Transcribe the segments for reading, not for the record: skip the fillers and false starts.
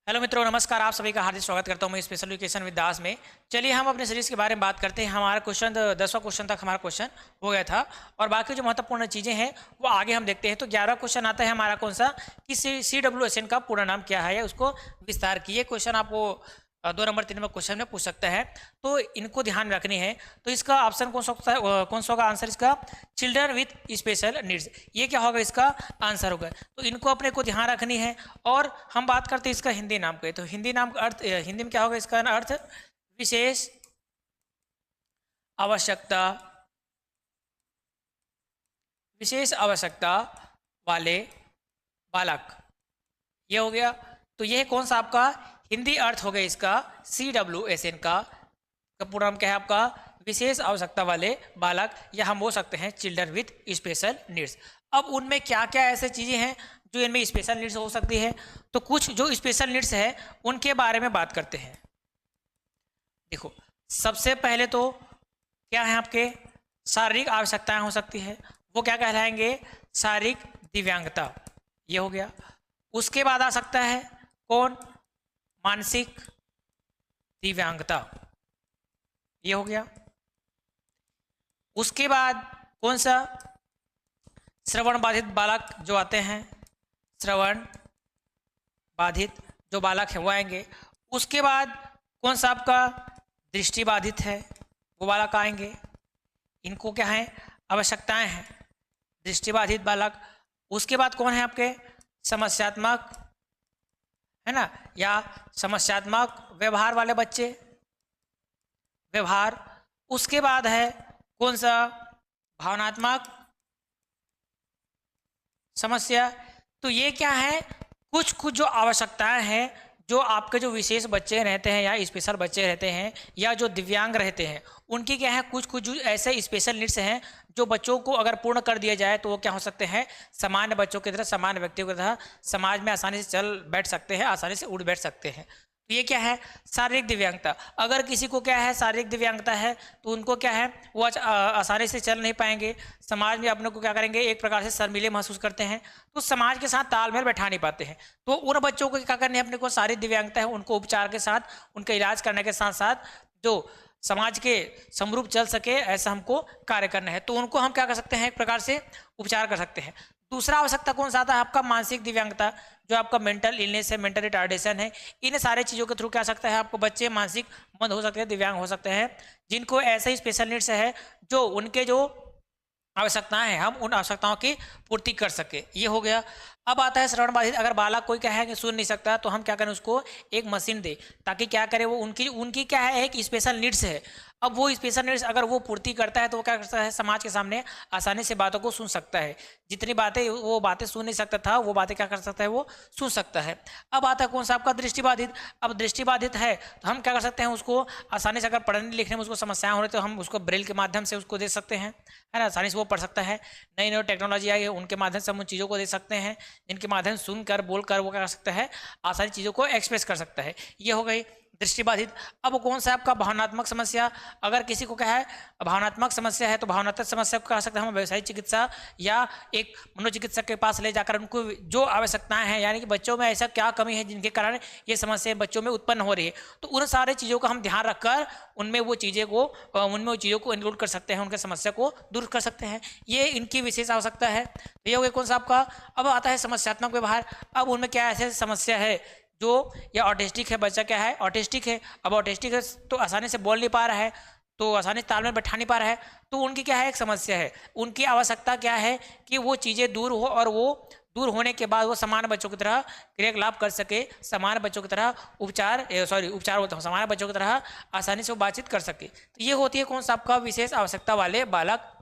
Hello मित्रों, नमस्कार। आप सभी का हार्दिक स्वागत करता हूं मैं स्पेशल एजुकेशन विद दास में। चलिए हम अपने सीरीज के बारे में बात करते हैं। हमारा क्वेश्चन 10वां क्वेश्चन तक हमारा क्वेश्चन हो गया था और बाकी जो महत्वपूर्ण चीज़ें हैं वो आगे हम देखते हैं। तो 11वां क्वेश्चन आता है हमारा कौन सा कि CWSN का पूरा नाम क्या है, उसको विस्तार किए। क्वेश्चन आपको 2 नंबर 3 नंबर क्वेश्चन में पूछ सकता है, तो इनको ध्यान में रखनी है। तो इसका ऑप्शन कौन सा होता है, कौन सा होगा आंसर इसका? Children with special needs. ये क्या होगा, इसका आंसर होगा। तो इनको अपने को ध्यान रखनी है। और हम बात करते हैं इसका हिंदी नाम के। तो हिंदी नाम का अर्थ, हिंदी में क्या होगा इसका अर्थ? विशेष आवश्यकता, विशेष आवश्यकता वाले बालक, ये हो गया। तो यह कौन सा आपका हिंदी अर्थ हो गया इसका CWSN का पूरा नाम क्या है आपका? विशेष आवश्यकता वाले बालक, या हम बोल सकते हैं चिल्ड्रन विथ स्पेशल नीड्स। अब उनमें क्या क्या ऐसे चीज़ें हैं जो इनमें स्पेशल नीड्स हो सकती है, तो कुछ जो स्पेशल नीड्स है उनके बारे में बात करते हैं। देखो, सबसे पहले तो क्या है आपके शारीरिक आवश्यकताएं हो सकती है, वो क्या कहलाएंगे? शारीरिक दिव्यांगता, ये हो गया। उसके बाद आ सकता है कौन? मानसिक दिव्यांगता, ये हो गया। उसके बाद कौन सा? श्रवण बाधित बालक जो आते हैं, श्रवण बाधित जो बालक है वो आएंगे। उसके बाद कौन सा आपका दृष्टि बाधित है, वो बालक आएंगे। इनको क्या है? आवश्यकताएं हैं, दृष्टि बाधित बालक। उसके बाद कौन है आपके? समस्यात्मक, है ना, या समस्यात्मक व्यवहार वाले बच्चे, व्यवहार। उसके बाद है कौन सा? भावनात्मक समस्या। तो ये क्या है? कुछ कुछ जो आवश्यकताएं हैं जो आपके जो विशेष बच्चे रहते हैं या स्पेशल बच्चे रहते हैं या जो दिव्यांग रहते हैं, उनकी क्या है? कुछ कुछ जो ऐसे स्पेशल नीड्स हैं जो बच्चों को अगर पूर्ण कर दिया जाए तो वो क्या हो सकते हैं? सामान्य बच्चों की तरह, सामान्य व्यक्तियों की तरह समाज में आसानी से चल बैठ सकते हैं, आसानी से उड़ बैठ सकते हैं। तो ये क्या है? शारीरिक दिव्यांगता। अगर किसी को क्या है, शारीरिक दिव्यांगता है, तो उनको क्या है, वो आसानी से चल नहीं पाएंगे, समाज में अपने को क्या करेंगे, एक प्रकार से शर्मीले महसूस करते हैं, तो समाज के साथ तालमेल बैठा नहीं पाते हैं। तो उन बच्चों को क्या करना है, अपने को शारीरिक दिव्यांगता है उनको उपचार के साथ, उनका इलाज करने के साथ साथ जो समाज के समरूप चल सके ऐसा हमको कार्य करना है। तो उनको हम क्या कर सकते हैं? एक प्रकार से उपचार कर सकते हैं। दूसरा आवश्यकता कौन सा आता है आपका? मानसिक दिव्यांगता, जो आपका मेंटल इलनेस है, मेंटल रिटार्डेशन है। इन सारे चीज़ों के थ्रू क्या सकता है आपको? बच्चे मानसिक मंद हो सकते हैं, दिव्यांग हो सकते हैं, जिनको ऐसे ही स्पेशल नीड्स है जो उनके जो आवश्यकताएं हैं हम उन आवश्यकताओं की पूर्ति कर सके, ये हो गया। अब आता है श्रवण बाधित। अगर बालक कोई क्या है कि सुन नहीं सकता, तो हम क्या करें? उसको एक मशीन दे, ताकि क्या करे, वो उनकी उनकी क्या है, एक स्पेशल नीड्स है। अब वो स्पेशल नीड्स अगर वो पूर्ति करता है तो वो क्या करता है? समाज के सामने आसानी से बातों को सुन सकता है। जितनी बातें वो बातें सुन नहीं सकता था, वो बातें क्या कर सकता है? वो सुन सकता है। अब आता है कौन सा आपका? दृष्टिबाधित। अब दृष्टिबाधित है तो हम क्या कर सकते हैं? उसको आसानी से, अगर पढ़ने लिखने में उसको समस्याएं हो रही तो हम उसको ब्रेल के माध्यम से उसको दे सकते हैं, है ना, आसानी से वो पढ़ सकता है। नई नई टेक्नोलॉजी आई है, उनके माध्यम से हम उन चीज़ों को दे सकते हैं जिनके माध्यम से सुनकर बोलकर वो क्या कर सकता है? आसानी चीज़ों को एक्सप्रेस कर सकता है। ये हो गई दृष्टिबाधित। अब कौन सा आपका? भावनात्मक समस्या। अगर किसी को क्या है, भावनात्मक समस्या है, तो भावनात्मक समस्या को कह सकते हैं हम व्यवसायिक चिकित्सा या एक मनोचिकित्सक के पास ले जाकर उनको जो आवश्यकताएं हैं, यानी कि बच्चों में ऐसा क्या कमी है जिनके कारण ये समस्या बच्चों में उत्पन्न हो रही है, तो उन सारे चीज़ों का हम ध्यान रखकर उनमें वो चीज़ों को इंक्लूड कर सकते हैं, उनके समस्या को दूर कर सकते हैं। ये इनकी विशेष आवश्यकता है। ये हो गया कौन सा आपका? अब आता है समस्यात्मक व्यवहार। अब उनमें क्या ऐसे समस्या है जो, या ऑटिस्टिक है बच्चा, क्या है? ऑटिस्टिक है। अब ऑटिस्टिक है तो आसानी से बोल नहीं पा रहा है, तो आसानी से तालमेल बैठा नहीं पा रहा है, तो उनकी क्या है? एक समस्या है। उनकी आवश्यकता क्या है कि वो चीज़ें दूर हो, और वो दूर होने के बाद वो सामान्य बच्चों की तरह क्रियाकलाप कर सके, सामान्य बच्चों की तरह उपचार बोलता हूँ, सामान्य बच्चों की तरह आसानी से वो बातचीत कर सके। तो ये होती है कौन सा आपका? विशेष आवश्यकता वाले बालक,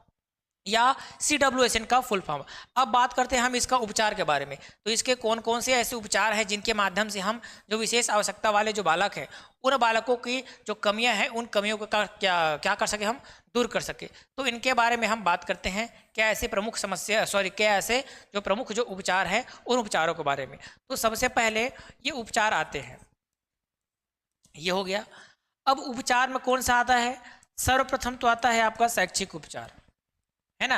या CWSN का फुल फॉर्म। अब बात करते हैं हम इसका उपचार के बारे में। तो इसके कौन कौन से ऐसे उपचार हैं जिनके माध्यम से हम जो विशेष आवश्यकता वाले जो बालक हैं, उन बालकों की जो कमियां हैं, उन कमियों को क्या कर सके, हम दूर कर सके। तो इनके बारे में हम बात करते हैं। क्या ऐसे प्रमुख क्या ऐसे जो प्रमुख जो उपचार हैं, उन उपचारों के बारे में। तो सबसे पहले ये उपचार आते हैं, ये हो गया। अब उपचार में कौन सा आता है? सर्वप्रथम तो आता है आपका शैक्षिक उपचार, है ना।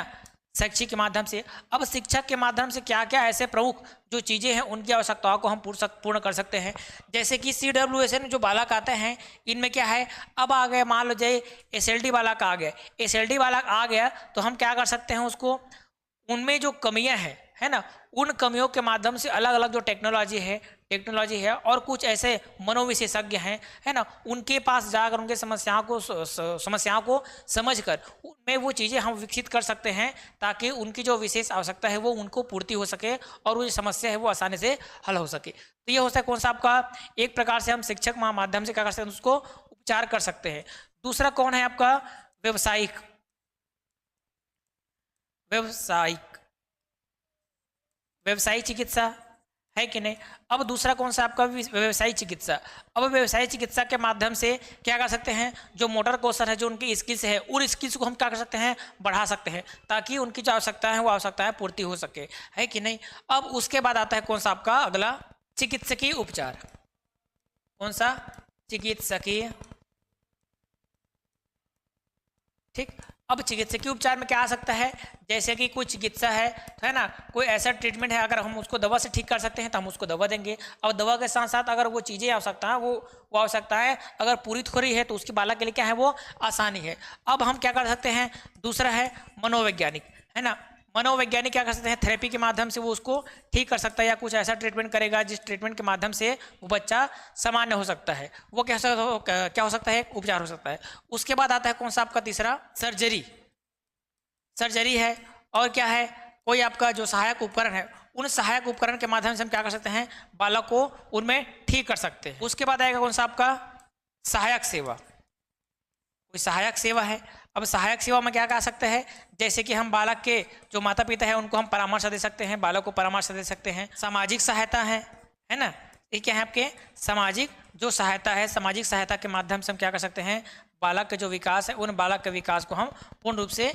शैक्षिक के माध्यम से। अब शिक्षक के माध्यम से क्या क्या ऐसे प्रमुख जो चीज़ें हैं उनकी आवश्यकताओं को हम पूर्ण कर सकते हैं। जैसे कि CWSN जो बालक आते हैं इनमें क्या है, अब आ गए मान लो जाए SLD बालक आ गया, SLD बालक आ गया तो हम क्या कर सकते हैं उसको, उनमें जो कमियां हैं है ना, उन कमियों के माध्यम से अलग अलग जो टेक्नोलॉजी है और कुछ ऐसे मनोविशेषज्ञ हैं है ना, उनके पास जाकर उनके समस्याओं को समझकर उनमें वो चीज़ें हम विकसित कर सकते हैं ताकि उनकी जो विशेष आवश्यकता है वो उनको पूर्ति हो सके और वो जो समस्या है वो आसानी से हल हो सके। तो ये हो सकता है कौन सा आपका, एक प्रकार से हम शिक्षक माध्यम से क्या कर सकते हैं, उसको उपचार कर सकते हैं। दूसरा कौन है आपका, व्यवसायिक व्यवसायिक चिकित्सा है कि नहीं। अब दूसरा कौन सा आपका, व्यवसायिक चिकित्सा। अब व्यवसायिक चिकित्सा के माध्यम से क्या कर सकते हैं, जो मोटर कौशल है, जो उनकी स्किल्स है, उन स्किल्स को हम क्या कर सकते हैं, बढ़ा सकते हैं ताकि उनकी जो आवश्यकता है वो आवश्यकताएं पूर्ति हो सके, है कि नहीं। अब उसके बाद आता है कौन सा आपका अगला, चिकित्सकीय उपचार। कौन सा, चिकित्सकीय, ठीक। अब चिकित्सकीय उपचार में क्या आ सकता है, जैसे कि कोई चिकित्सा है ना, कोई ऐसा ट्रीटमेंट है, अगर हम उसको दवा से ठीक कर सकते हैं तो हम उसको दवा देंगे। अब दवा के साथ साथ अगर वो चीज़ें आवश्यकता है वो आवश्यकता है अगर पूरी हो रही है तो उसके बालक के लिए क्या है, वो आसानी है। अब हम क्या कर सकते हैं, दूसरा है मनोवैज्ञानिक, है ना। मनोवैज्ञानिक क्या कर सकते हैं, थेरेपी के माध्यम से वो उसको ठीक कर सकता है या कुछ ऐसा ट्रीटमेंट करेगा जिस ट्रीटमेंट के माध्यम से वो बच्चा सामान्य हो सकता है, वो क्या हो सकता है, उपचार हो सकता है। उसके बाद आता है कौन सा आपका तीसरा, सर्जरी है। और क्या है, कोई आपका जो सहायक उपकरण है, उन सहायक उपकरण के माध्यम से हम क्या कर सकते हैं, बालक को उनमें ठीक कर सकते हैं। उसके बाद आएगा कौन सा आपका, सहायक सेवा। कोई सहायक सेवा है, अब सहायक सेवा में क्या कर सकते हैं, जैसे कि हम बालक के जो माता पिता है उनको हम परामर्श दे सकते हैं, बालक को परामर्श दे सकते हैं। सामाजिक सहायता है ना, ये क्या है आपके, सामाजिक जो सहायता है, सामाजिक सहायता के माध्यम से हम क्या कर सकते हैं, बालक का जो विकास है, उन बालक के विकास को हम पूर्ण रूप से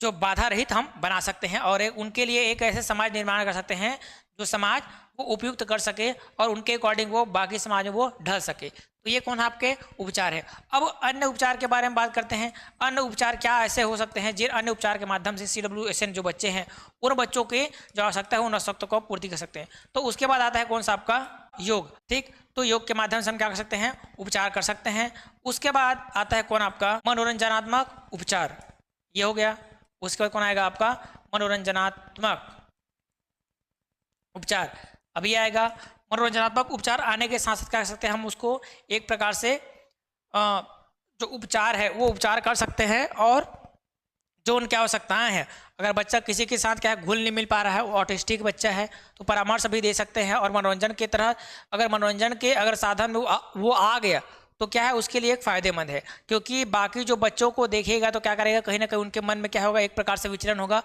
जो बाधा रहित हम बना सकते हैं और उनके लिए एक ऐसे समाज निर्माण कर सकते हैं जो समाज वो उपयुक्त कर सके और उनके अकॉर्डिंग वो बाकी समाज में वो ढल सके। तो ये कौन आपके उपचार है। अब अन्य उपचार के बारे में बात करते हैं। अन्य उपचार क्या ऐसे हो सकते हैं जिन अन्य उपचार के माध्यम से CWSN जो बच्चे हैं उन बच्चों की जो आवश्यकता है उन आवश्यकताओं को पूर्ति कर सकते हैं। तो उसके बाद आता है कौन सा आपका, योग, ठीक। तो योग के माध्यम से हम क्या कर सकते हैं, उपचार कर सकते हैं। उसके बाद आता है कौन आपका, मनोरंजनात्मक उपचार, ये हो गया। उसके बाद कौन आएगा आपका, मनोरंजनात्मक उपचार। अभी आएगा मनोरंजनात्मक उपचार। आने के साथ साथ क्या कर सकते हैं, हम उसको एक प्रकार से जो उपचार है वो उपचार कर सकते हैं और जो उनकी आवश्यकताएं हैं, अगर बच्चा किसी के साथ क्या घुल नहीं मिल पा रहा है, वो ऑटिस्टिक बच्चा है तो परामर्श भी दे सकते हैं। और मनोरंजन की तरह अगर मनोरंजन के अगर साधन में वो आ गया तो क्या है उसके लिए एक फ़ायदेमंद है, क्योंकि बाकी जो बच्चों को देखेगा तो क्या करेगा, कहीं ना कहीं उनके मन में क्या होगा, एक प्रकार से विचलन होगा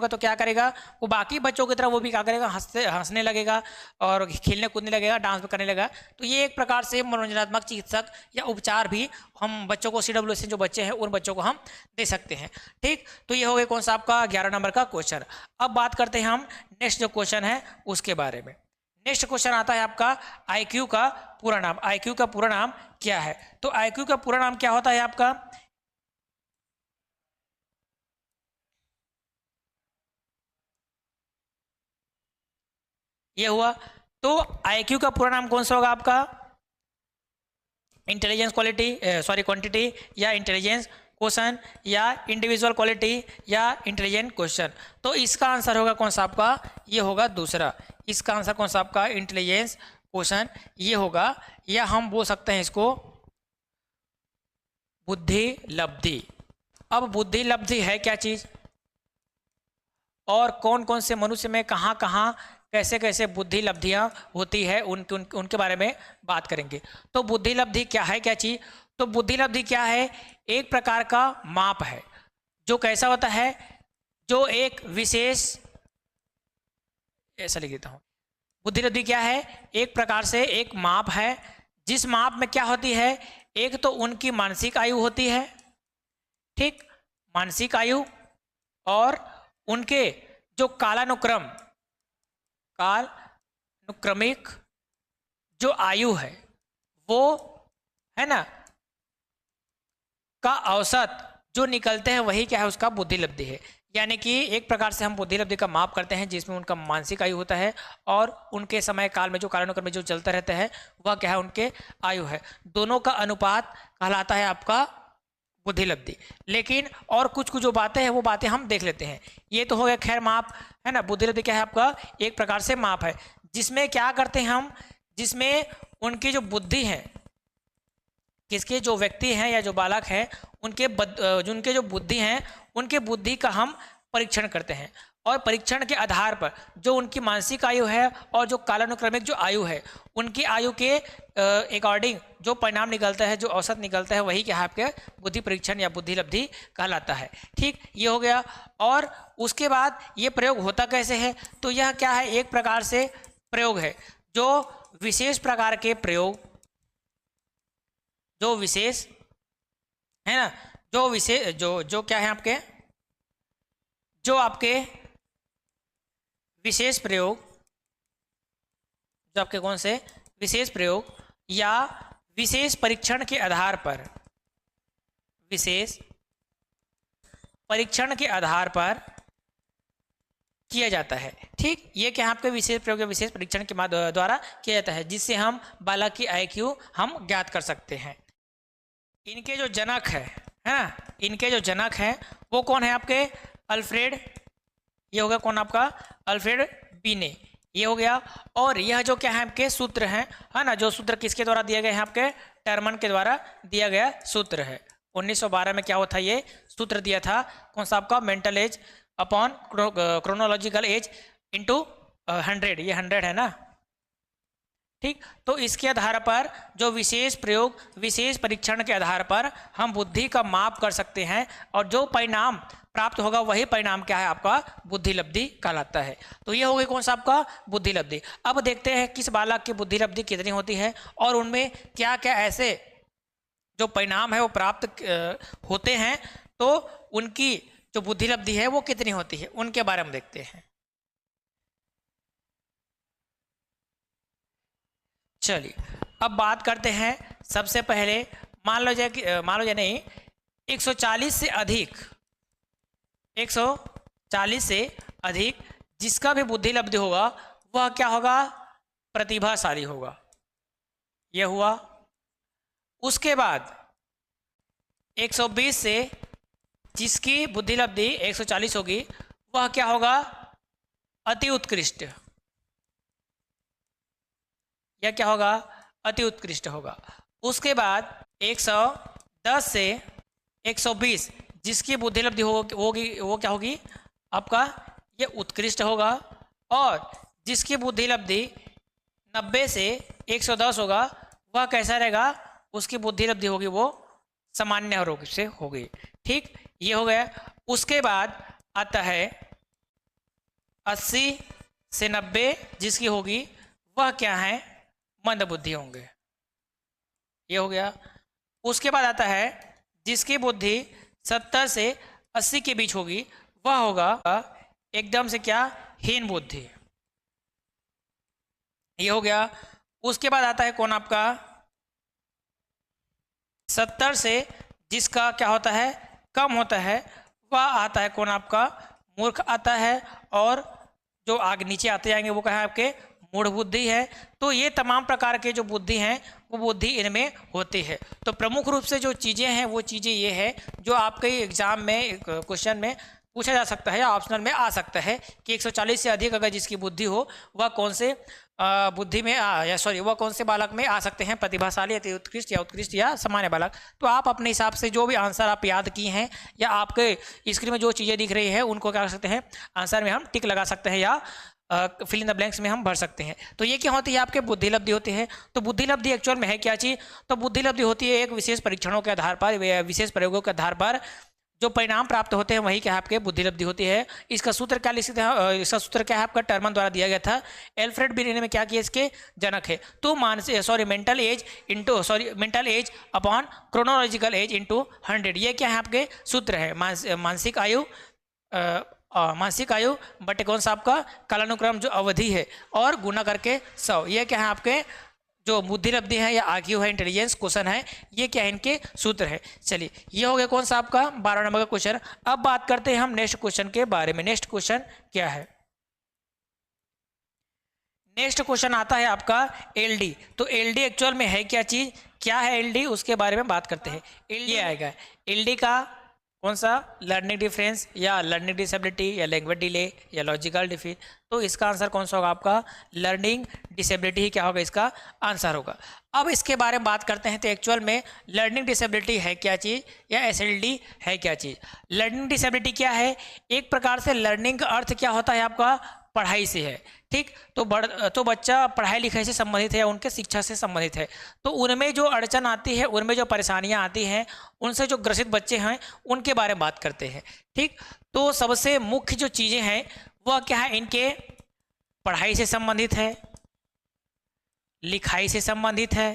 तो क्या करेगा, वो बाकी बच्चों की तरह वो भी क्या करेगा, हंसने लगेगा और खेलने कूदने लगेगा, डांस करने लगेगा। तो ये एक प्रकार से मनोरंजनात्मक चिकित्सक या उपचार भी हम बच्चों को, CWSN जो बच्चे हैं उन बच्चों को हम दे सकते हैं, ठीक। तो ये हो गया कौन सा आपका 11 नंबर का क्वेश्चन। अब बात करते हैं हम नेक्स्ट जो क्वेश्चन है उसके बारे में। नेक्स्ट क्वेश्चन आता है आपका IQ का पूरा नाम। IQ का पूरा नाम क्या है, तो IQ का पूरा नाम क्या होता है आपका, ये हुआ। तो IQ का पूरा नाम कौन सा होगा आपका, इंटेलिजेंस क्वांटिटी या इंटेलिजेंस क्वेश्चन या इंडिविजुअल क्वालिटी या इंटेलिजेंट क्वेश्चन। तो इसका आंसर होगा कौन सा आपका, ये होगा दूसरा। इसका आंसर कौन सा आपका, इंटेलिजेंस क्वेश्चन ये होगा, या हम बोल सकते हैं इसको बुद्धि लब्धि। अब बुद्धि लब्धि है क्या चीज और कौन कौन से मनुष्य में कहाँ कहाँ कैसे कैसे बुद्धि लब्धियाँ होती है उनके बारे में बात करेंगे। तो बुद्धि लब्धि क्या है, क्या चीज, तो बुद्धि लब्धि क्या है, एक प्रकार का माप है जो कैसा होता है, जो एक विशेष, ऐसा लिख देता हूं, बुद्धि लब्धि क्या है, एक प्रकार से एक माप है जिस माप में क्या होती है, एक तो उनकी मानसिक आयु होती है, ठीक, मानसिक आयु, और उनके जो कालानुक्रमिक जो आयु है वो है ना का औसत जो निकलते हैं वही क्या है, उसका बुद्धि लब्धि है। यानी कि एक प्रकार से हम बुद्धि लब्धि का माप करते हैं जिसमें उनका मानसिक आयु होता है और उनके समय काल में जो कालानुक्रम में जो चलता रहता है वह क्या है, उनके आयु है। दोनों का अनुपात कहलाता है आपका बुद्धि लब्धि। लेकिन और कुछ कुछ जो बातें हैं वो बातें हम देख लेते हैं। ये तो हो गया खैर माप, है ना। बुद्धि लब्धि क्या है आपका, एक प्रकार से माप है जिसमें क्या करते हैं हम, जिसमें उनकी जो बुद्धि है, किसके जो व्यक्ति हैं या जो बालक हैं उनके जो बुद्धि हैं उनके बुद्धि का हम परीक्षण करते हैं। और परीक्षण के आधार पर जो उनकी मानसिक आयु है और जो कालानुक्रमिक जो आयु है उनकी आयु के अकॉर्डिंग जो परिणाम निकलता है, जो औसत निकलता है, वही क्या है आपके बुद्धि परीक्षण या बुद्धि लब्धि कहलाता है। ठीक, ये हो गया। और उसके बाद ये प्रयोग होता कैसे है, तो यह क्या है, एक प्रकार से प्रयोग है जो विशेष प्रकार के प्रयोग, जो विशेष है ना, जो विशेष जो क्या है आपके, जो आपके विशेष प्रयोग, जो आपके कौन से विशेष प्रयोग या विशेष परीक्षण के आधार पर, विशेष परीक्षण के आधार पर किया जाता है। ठीक, ये क्या है आपके विशेष प्रयोग या विशेष परीक्षण के द्वारा किया जाता है, जिससे हम बालक की IQ हम ज्ञात कर सकते हैं। इनके जो जनक है ना, इनके जो जनक हैं वो कौन है आपके, अल्फ्रेड, ये हो गया कौन आपका, अल्फ्रेड बीने, ये हो गया। और यह जो क्या है आपके सूत्र हैं, है ना, जो सूत्र किसके द्वारा दिए गए हैं आपके, टर्मन के द्वारा दिया गया सूत्र है। 1912 में क्या होता है, ये सूत्र दिया था कौन सा आपका, mental as upon chronological age into 100, ये 100 है ना। ठीक, तो इसके आधार पर जो विशेष प्रयोग विशेष परीक्षण के आधार पर हम बुद्धि का माप कर सकते हैं और जो परिणाम प्राप्त होगा वही परिणाम क्या है आपका बुद्धि लब्धि कहलाता है। तो ये हो गई कौन सा आपका बुद्धि लब्धि। अब देखते हैं किस बालक की बुद्धि लब्धि कितनी होती है और उनमें क्या क्या ऐसे जो परिणाम है वो प्राप्त होते हैं, तो उनकी जो बुद्धि लब्धि है वो कितनी होती है, उनके बारे में देखते हैं। चलिए अब बात करते हैं। सबसे पहले मान लो जाए नहीं, 140 से अधिक, 140 से अधिक जिसका भी बुद्धि लब्धि होगा वह क्या होगा, प्रतिभाशाली होगा। यह हुआ। उसके बाद 120 से जिसकी बुद्धि लब्धि 140 होगी वह क्या होगा, अति उत्कृष्ट, यह क्या होगा, अति उत्कृष्ट होगा। उसके बाद 110 से 120 जिसकी बुद्धि लब्धि होगी वो क्या होगी आपका, ये उत्कृष्ट होगा। और जिसकी बुद्धि लब्धि 90 से 110 होगा वह कैसा रहेगा, उसकी बुद्धि लब्धि होगी वो सामान्य रूप से होगी। ठीक, ये हो गया। उसके बाद आता है 80 से 90 जिसकी होगी वह क्या है, मंद बुद्धि होंगे, ये हो गया। उसके बाद आता है जिसकी बुद्धि 70 से 80 के बीच होगी वह होगा एकदम से क्या, हीन बुद्धि, ये हो गया। उसके बाद आता है कौन आपका 70 से जिसका क्या होता है, कम होता है, वह आता है कौन आपका, मूर्ख आता है। और जो आगे नीचे आते जाएंगे वो क्या है आपके, मूढ़ बुद्धि है। तो ये तमाम प्रकार के जो बुद्धि हैं वो बुद्धि इनमें होती है। तो प्रमुख रूप से जो चीज़ें हैं वो चीज़ें ये है जो आपके एग्जाम में क्वेश्चन में पूछा जा सकता है या ऑप्शनल में आ सकता है कि 140 से अधिक अगर जिसकी बुद्धि हो वह कौन से बुद्धि में वह कौन से बालक में आ सकते हैं, प्रतिभाशाली, अति उत्कृष्ट या उत्कृष्ट या सामान्य बालक। तो आप अपने हिसाब से जो भी आंसर आप याद किए हैं या आपके स्क्रीन में जो चीज़ें दिख रही है उनको क्या कर सकते हैं, आंसर में हम टिक लगा सकते हैं या फिल इन द ब्लैंक्स में हम भर सकते हैं। तो ये क्या होती है, आपके बुद्धि लब्धि होती है। तो बुद्धि लब्धि एक्चुअल में है क्या चीज़, तो बुद्धि लब्धि होती है एक विशेष परीक्षणों के आधार पर, विशेष प्रयोगों के आधार पर जो परिणाम प्राप्त होते हैं वही क्या है आपके बुद्धि लब्धि होती है। इसका सूत्र क्या लिखते हैं, इसका सूत्र क्या है आपका, टर्मन द्वारा दिया गया था। एल्फ्रेड बीने में क्या किया, इसके जनक है। तो mental as upon chronological age into 100, ये क्या है आपके सूत्र है। मानसिक आयु बटे कौन सा आपका कालानुक्रम जो अवधि है और गुना करके 100, ये क्या है आपके जो बुद्धि लब्धि है या आईक्यू है, इंटेलिजेंस क्वेश्चन है, ये क्या है इनके सूत्र है। चलिए ये हो गया कौन सा आपका 12 नंबर का क्वेश्चन। अब बात करते हैं हम नेक्स्ट क्वेश्चन के बारे में। नेक्स्ट क्वेश्चन क्या है? नेक्स्ट क्वेश्चन आता है आपका एलडी। तो एलडी एक्चुअल में है क्या चीज, क्या है एलडी, उसके बारे में बात करते हैं। एलडी आएगा, एलडी का कौन सा, लर्निंग डिफरेंस या लर्निंग डिसेबिलिटी या लैंग्वेज डिले या लॉजिकल डिफी। तो इसका आंसर कौन सा होगा आपका, लर्निंग डिसेबिलिटी ही क्या होगा इसका आंसर होगा। अब इसके बारे में बात करते हैं। तो एक्चुअल में लर्निंग डिसेबिलिटी है क्या चीज़ या एसएलडी है क्या चीज़। लर्निंग डिसेबिलिटी क्या है, एक प्रकार से लर्निंग का अर्थ क्या होता है आपका, पढ़ाई से है, ठीक। तो बच्चा पढ़ाई लिखाई से संबंधित है या उनके शिक्षा से संबंधित है, तो उनमें जो अड़चन आती है, उनमें जो परेशानियां आती हैं, उनसे जो ग्रसित बच्चे हैं उनके बारे में बात करते हैं, ठीक। तो सबसे मुख्य जो चीज़ें हैं वह क्या है, इनके पढ़ाई से संबंधित है, लिखाई से संबंधित है,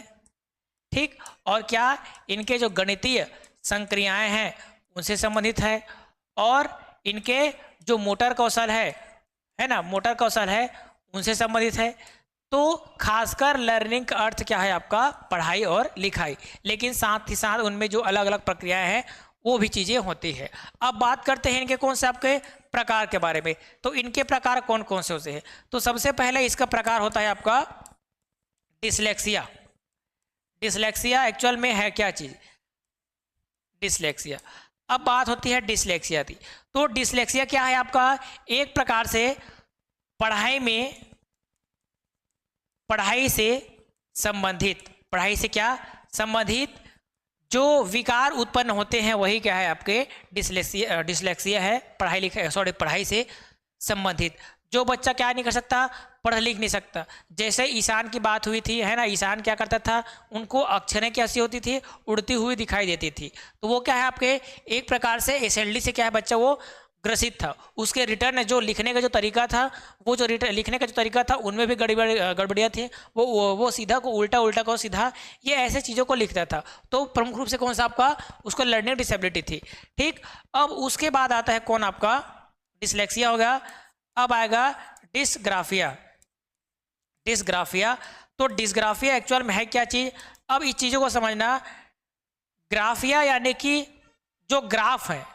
ठीक। और क्या, इनके जो गणितीय संक्रियाएं हैं उनसे संबंधित है, और इनके जो मोटर कौशल है ना, मोटर कौशल है उनसे संबंधित है। तो खासकर लर्निंग का अर्थ क्या है आपका, पढ़ाई और लिखाई, लेकिन साथ ही साथ उनमें जो अलग अलग प्रक्रियाएं हैं वो भी चीज़ें होती है। अब बात करते हैं इनके कौन से आपके प्रकार के बारे में। तो इनके प्रकार कौन कौन से होते हैं। तो सबसे पहले इसका प्रकार होता है आपका डिसलेक्सिया। डिसलेक्सिया एक्चुअल में है क्या चीज़, डिसलेक्सिया। अब बात होती है डिसलेक्सिया की। तो डिसलेक्सिया क्या है आपका, एक प्रकार से पढ़ाई से क्या संबंधित जो विकार उत्पन्न होते हैं वही क्या है आपके डिसलेक्सिया है। पढ़ाई से संबंधित जो बच्चा क्या नहीं कर सकता, पढ़ लिख नहीं सकता। जैसे ईशान की बात हुई थी, है ना, ईशान क्या करता था, उनको अक्षरें कैसी होती थी, उड़ती हुई दिखाई देती थी। तो वो क्या है आपके एक प्रकार से एसएलडी से क्या है बच्चा वो ग्रसित था। उसके रिटर्न जो लिखने का जो तरीका था, वो जो लिखने का जो तरीका था उनमें भी गड़बड़ियाँ थी। वो सीधा को उल्टा को सीधा, ये ऐसे चीज़ों को लिखता था। तो प्रमुख रूप से कौन सा आपका, उसको लर्निंग डिसेबिलिटी थी, ठीक। अब उसके बाद आता है कौन आपका, डिसलेक्सिया हो गया। अब आएगा डिसग्राफिया। तो डिसग्राफिया एक्चुअल में है क्या चीज़। अब इस चीज़ों को समझना, ग्राफिया यानी कि जो ग्राफ है,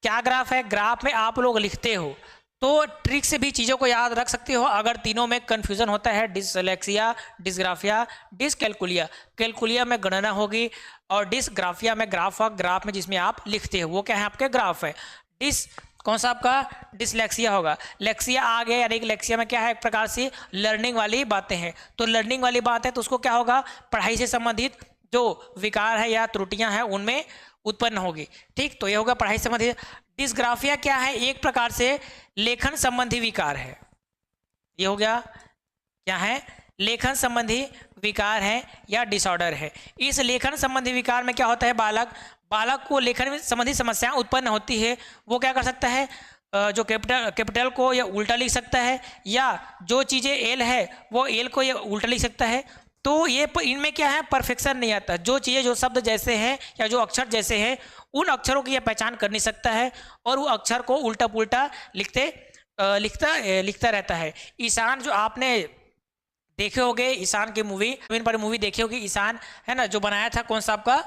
क्या ग्राफ है, ग्राफ में आप लोग लिखते हो तो ट्रिक से भी चीज़ों को याद रख सकते हो। अगर तीनों में कन्फ्यूजन होता है, डिसलेक्सिया, डिसग्राफिया, कैलकुलिया में गणना होगी, और डिसग्राफिया में ग्राफ में जिसमें आप लिखते हो वो क्या है आपके ग्राफ है। कौन सा आपका डिसलेक्सिया होगा। लेक्सिया आ गया, यानी कि लेक्सिया में क्या है, एक प्रकार से लर्निंग वाली बातें हैं। तो लर्निंग वाली बात है तो उसको क्या होगा, पढ़ाई से संबंधित जो विकार है या त्रुटियां हैं उनमें उत्पन्न होगी, ठीक। तो ये होगा पढ़ाई संबंधित। डिसग्राफिया क्या है, एक प्रकार से लेखन संबंधी विकार है। ये हो गया क्या है, लेखन संबंधी विकार है या डिसऑर्डर है। इस लेखन संबंधी विकार में क्या होता है, बालक को लेखन संबंधी समस्याएं उत्पन्न होती है। वो क्या कर सकता है, जो कैपिटल को या उल्टा लिख सकता है, या जो चीज़ें एल है वो एल को या उल्टा लिख सकता है। तो ये इनमें क्या है, परफेक्शन नहीं आता। जो चीज़ें, जो शब्द जैसे हैं या जो अक्षर जैसे हैं, उन अक्षरों की यह पहचान कर नहीं सकता है, और वो अक्षर को उल्टा पुल्टा लिखता रहता है। ईशान जो आपने देखे होंगे, ईशान की मूवी देखी होगी, ईशान है ना, जो बनाया था कौन सा आपका,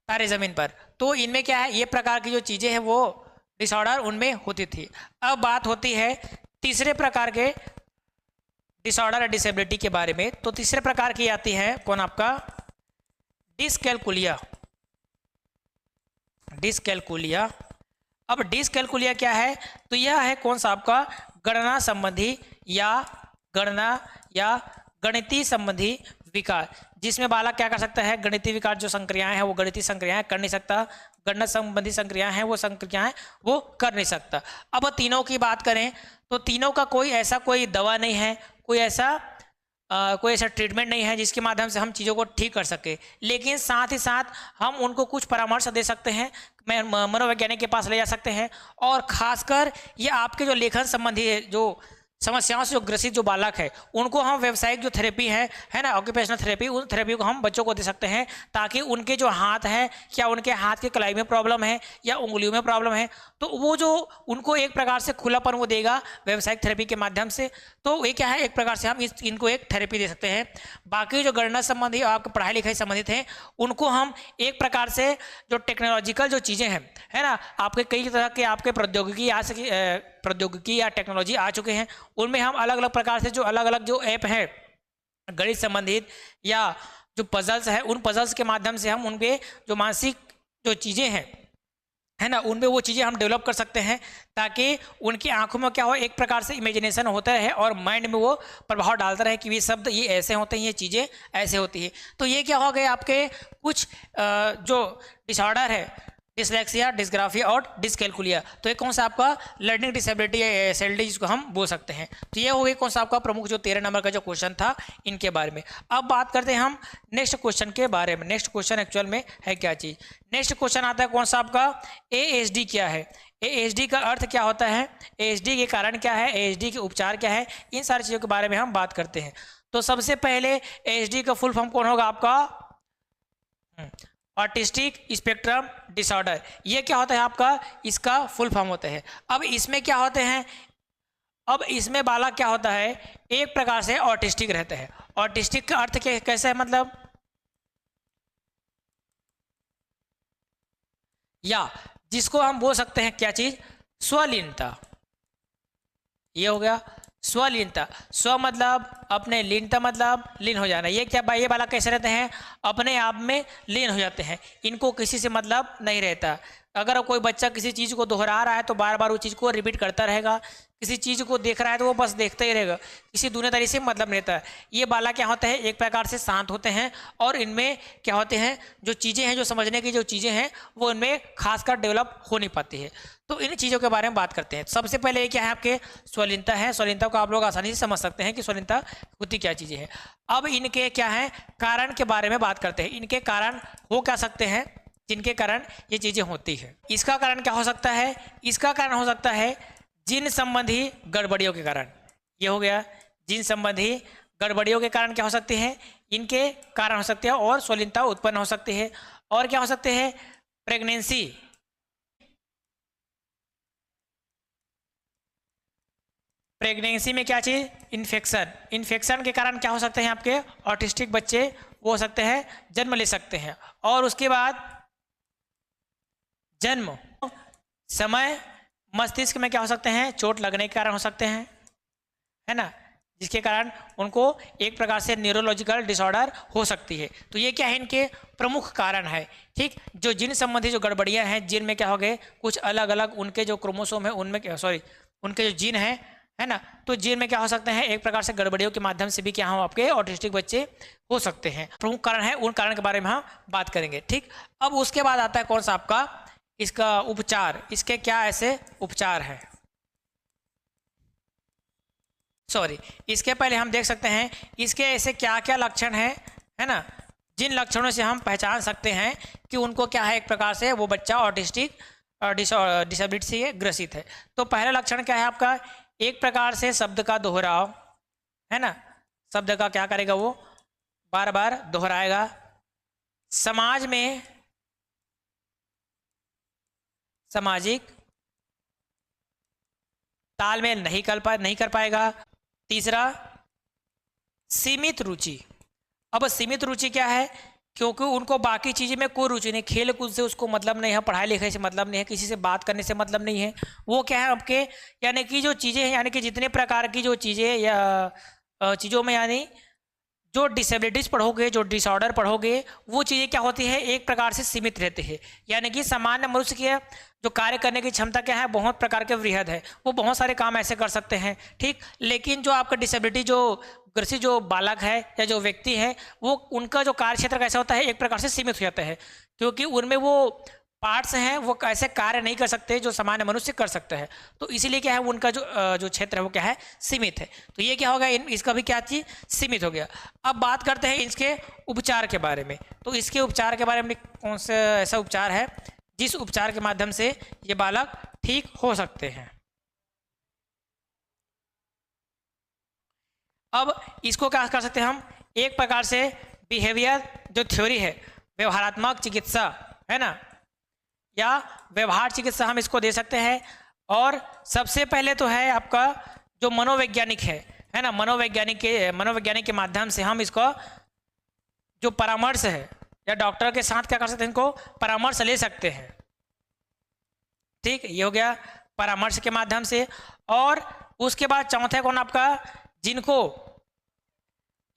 तारे ज़मीन पर। तो इनमें क्या है, ये प्रकार की जो चीज़ें हैं वो डिसऑर्डर उनमें होती थी। अब बात होती है तीसरे प्रकार के डिसऑर्डर या डिसेबिलिटी के बारे में। तो तीसरे प्रकार की आती है कौन आपका, डिसकैलकुलिया। अब डिसकैलकुलिया क्या है, तो यह है कौन सा आपका गणना संबंधी या गणितीय संबंधी विकार, जिसमें बालक क्या कर सकता है, गणितीय विकार जो संक्रियाएं हैं वो गणितीय संक्रियाएं कर नहीं सकता, गणना संबंधी संक्रियाएं हैं वो संक्रियाएं वो कर नहीं सकता। अब तीनों की बात करें तो तीनों का कोई दवा नहीं है, कोई ऐसा ट्रीटमेंट नहीं है जिसके माध्यम से हम चीज़ों को ठीक कर सके। लेकिन साथ ही साथ हम उनको कुछ परामर्श दे सकते हैं, मनोवैज्ञानिक के पास ले जा सकते हैं। और खासकर ये आपके जो लेखन संबंधी जो समस्याओं से जो ग्रसित जो बालक है उनको हम व्यावसायिक जो थेरेपी है ना, ऑक्यूपेशनल थेरेपी, उन थेरेपी को हम बच्चों को दे सकते हैं, ताकि उनके जो हाथ है, क्या उनके हाथ की कलाई में प्रॉब्लम है या उंगलियों में प्रॉब्लम है, तो वो जो उनको एक प्रकार से खुलापन वो देगा व्यावसायिक थेरेपी के माध्यम से। तो ये क्या है, एक प्रकार से हम इनको एक थेरेपी दे सकते हैं। बाकी जो गणना संबंधी आपके पढ़ाई लिखाई संबंधित है उनको हम एक प्रकार से जो टेक्नोलॉजिकल जो चीज़ें हैं, है ना, आपके कई तरह के आपके प्रौद्योगिकी या टेक्नोलॉजी आ चुके हैं, उनमें हम अलग अलग प्रकार से जो अलग अलग जो ऐप है गणित संबंधित या जो पजल्स है, उन पजल्स के माध्यम से हम उनके जो मानसिक जो चीज़ें हैं, है ना, उनमें वो चीज़ें हम डेवलप कर सकते हैं, ताकि उनकी आंखों में क्या हो, एक प्रकार से इमेजिनेशन होता है और माइंड में वो प्रभाव डालता रहे कि ये शब्द ये ऐसे होते हैं, ये चीज़ें ऐसे होती है। तो ये क्या हो गए आपके कुछ जो डिसऑर्डर है, डिसलेक्सिया, डिस्ग्राफिया और डिसकैलकुलिया। तो ये कौन सा आपका लर्निंग डिसेबिलिटी या एसएलडी जिसको हम बोल सकते हैं। तो ये हो गई कौन सा आपका प्रमुख जो 13 नंबर का जो क्वेश्चन था इनके बारे में। अब बात करते हैं हम नेक्स्ट क्वेश्चन के बारे में। नेक्स्ट क्वेश्चन एक्चुअल में है क्या चीज़। नेक्स्ट क्वेश्चन आता है कौन सा आपका, एएसडी क्या है, एएसडी का अर्थ क्या होता है, एएसडी के कारण क्या है, एएसडी के उपचार क्या है, इन सारी चीज़ों के बारे में हम बात करते हैं। तो सबसे पहले एएसडी का फुल फॉर्म कौन होगा आपका, ऑटिस्टिक स्पेक्ट्रम डिसऑर्डर। ये क्या होता है आपका, इसका फुल फॉर्म होता है। अब इसमें क्या होते हैं, अब इसमें बालक क्या होता है, एक प्रकार से ऑटिस्टिक रहता है। ऑटिस्टिक का अर्थ कैसे है, मतलब या जिसको हम बोल सकते हैं क्या चीज, स्वलीनता। ये हो गया स्वलीनता। स्व मतलब अपने, लीनता मतलब लीन हो जाना। ये क्या भाई, ये बालक कैसे रहते हैं, अपने आप में लीन हो जाते हैं, इनको किसी से मतलब नहीं रहता। अगर कोई बच्चा किसी चीज़ को दोहरा रहा है तो बार बार वो चीज़ को रिपीट करता रहेगा, किसी चीज़ को देख रहा है तो वो बस देखता ही रहेगा, किसी दुनियादारी से मतलब नहीं रहता है। ये बालक क्या होता है, एक प्रकार से शांत होते हैं और इनमें क्या होते हैं, जो चीज़ें हैं, जो समझने की जो चीज़ें हैं वो इनमें खासकर डेवलप हो नहीं पाती है। तो इन चीज़ों के बारे में बात करते हैं। सबसे पहले ये क्या है आपके, स्वलीनता है। स्वलीनता को आप लोग आसानी से समझ सकते हैं कि स्वलीनता होती क्या चीज़ें हैं। अब इनके क्या है कारण के बारे में बात करते हैं। इनके कारण हो क्या सकते हैं जिनके कारण ये चीज़ें होती है। इसका कारण क्या हो सकता है, इसका कारण हो सकता है जिन संबंधी गड़बड़ियों के कारण। ये हो गया जिन संबंधी गड़बड़ियों के कारण क्या हो सकते हैं, इनके कारण हो सकते हैं और स्वलीनता उत्पन्न हो सकती है। और क्या हो सकते हैं, प्रेगनेंसी, प्रेगनेंसी में क्या चीज़, इन्फेक्शन। इन्फेक्शन के कारण क्या हो सकते हैं आपके ऑटिस्टिक बच्चे वो हो सकते हैं जन्म ले सकते हैं। और उसके बाद जन्म समय मस्तिष्क में क्या हो सकते हैं, चोट लगने के कारण हो सकते हैं, है ना, जिसके कारण उनको एक प्रकार से न्यूरोलॉजिकल डिसऑर्डर हो सकती है। तो ये क्या है, इनके प्रमुख कारण है। ठीक, जो जिन संबंधी जो गड़बड़ियां हैं, जिन में क्या हो गए कुछ अलग अलग उनके जो क्रोमोसोम है उनमें उनके जो जीन है ना, तो जीन में क्या हो सकते हैं, एक प्रकार से गड़बड़ियों के माध्यम से भी क्या हो आपके ऑटिस्टिक बच्चे हो सकते हैं। प्रमुख कारण है, उन कारण के बारे में हम बात करेंगे। ठीक, अब उसके बाद आता है कौन सा आपका, इसका उपचार। इसके क्या ऐसे उपचार है, इसके पहले हम देख सकते हैं इसके ऐसे क्या क्या लक्षण है ना, जिन लक्षणों से हम पहचान सकते हैं कि उनको क्या है, एक प्रकार से वो बच्चा ऑटिस्टिक डिसेबिलिटी से ग्रसित है। तो पहला लक्षण क्या है आपका, एक प्रकार से शब्द का दोहराव, है ना, शब्द का क्या करेगा वो बार बार दोहराएगा। समाज में सामाजिक तालमेल नहीं कर पाएगा। तीसरा, सीमित रुचि। अब सीमित रुचि क्या है, क्योंकि उनको बाकी चीज़ में कोई रुचि नहीं, खेल कूद से उसको मतलब नहीं है, पढ़ाई लिखाई से मतलब नहीं है, किसी से बात करने से मतलब नहीं है। वो क्या है आपके, यानी कि जो चीज़ें हैं, यानी कि जितने प्रकार की जो चीज़ें या चीज़ों में, यानी जो डिसेबिलिटीज़ पढ़ोगे, जो डिसऑर्डर पढ़ोगे, वो चीज़ें क्या होती है, एक प्रकार से सीमित रहते हैं। यानी कि सामान्य मनुष्य की जो कार्य करने की क्षमता क्या है, बहुत प्रकार के वृहद है, वो बहुत सारे काम ऐसे कर सकते हैं। ठीक, लेकिन जो आपका डिसेबिलिटी जो ग्रसित जो बालक है या जो व्यक्ति है, वो उनका जो कार्य क्षेत्र कैसा होता है, एक प्रकार से सीमित हो जाता है, क्योंकि उनमें वो पार्ट्स हैं वो ऐसे कार्य नहीं कर सकते जो सामान्य मनुष्य कर सकता है। तो इसीलिए क्या है, उनका जो क्षेत्र है वो क्या है, सीमित है। तो ये क्या होगा, इसका भी क्या चीज़, सीमित हो गया। अब बात करते हैं इसके उपचार के बारे में। तो इसके उपचार के बारे में कौन सा ऐसा उपचार है जिस उपचार के माध्यम से ये बालक ठीक हो सकते हैं। अब इसको क्या कर सकते हैं हम, एक प्रकार से बिहेवियर जो थ्योरी है, व्यवहारात्मक चिकित्सा है ना, या व्यवहार चिकित्सा हम इसको दे सकते हैं। और सबसे पहले तो है आपका जो मनोवैज्ञानिक है ना, मनोवैज्ञानिक के माध्यम से हम इसको जो परामर्श है या डॉक्टर के साथ क्या कर सकते हैं, इनको परामर्श ले सकते हैं। ठीक, ये हो गया परामर्श के माध्यम से। और उसके बाद चौथा कौन आपका, जिनको